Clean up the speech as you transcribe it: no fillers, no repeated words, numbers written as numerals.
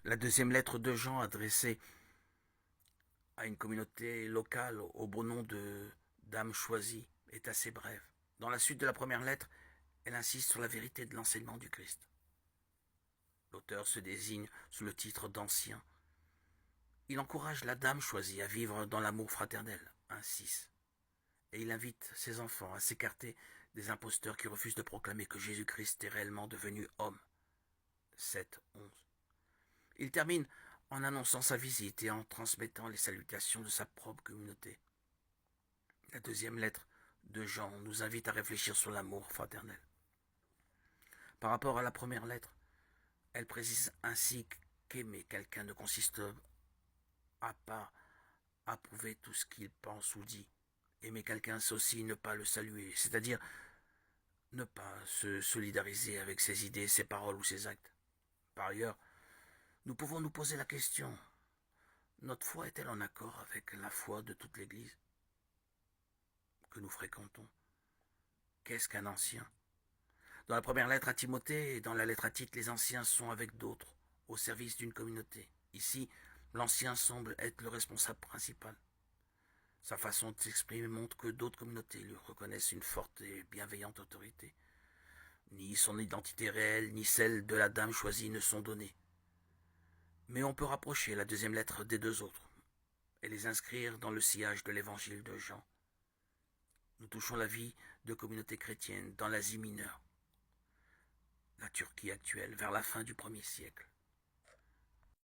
La deuxième lettre de Jean adressée à une communauté locale au beau nom de Dame choisie est assez brève. Dans la suite de la première lettre, elle insiste sur la vérité de l'enseignement du Christ. L'auteur se désigne sous le titre d'ancien. Il encourage la Dame choisie à vivre dans l'amour fraternel, 1,6. Et il invite ses enfants à s'écarter des imposteurs qui refusent de proclamer que Jésus-Christ est réellement devenu homme, 7,11. Il termine en annonçant sa visite et en transmettant les salutations de sa propre communauté. La deuxième lettre de Jean nous invite à réfléchir sur l'amour fraternel. Par rapport à la première lettre, elle précise ainsi qu'aimer quelqu'un ne consiste à pas approuver tout ce qu'il pense ou dit. Aimer quelqu'un, c'est aussi ne pas le saluer, c'est-à-dire ne pas se solidariser avec ses idées, ses paroles ou ses actes. Par ailleurs, nous pouvons nous poser la question, notre foi est-elle en accord avec la foi de toute l'Église que nous fréquentons? Qu'est-ce qu'un ancien? Dans la première lettre à Timothée et dans la lettre à Tite, les anciens sont avec d'autres, au service d'une communauté. Ici, l'ancien semble être le responsable principal. Sa façon de s'exprimer montre que d'autres communautés lui reconnaissent une forte et bienveillante autorité. Ni son identité réelle, ni celle de la dame choisie ne sont données. Mais on peut rapprocher la deuxième lettre des deux autres et les inscrire dans le sillage de l'évangile de Jean. Nous touchons la vie de communautés chrétiennes dans l'Asie mineure, la Turquie actuelle, vers la fin du 1er siècle.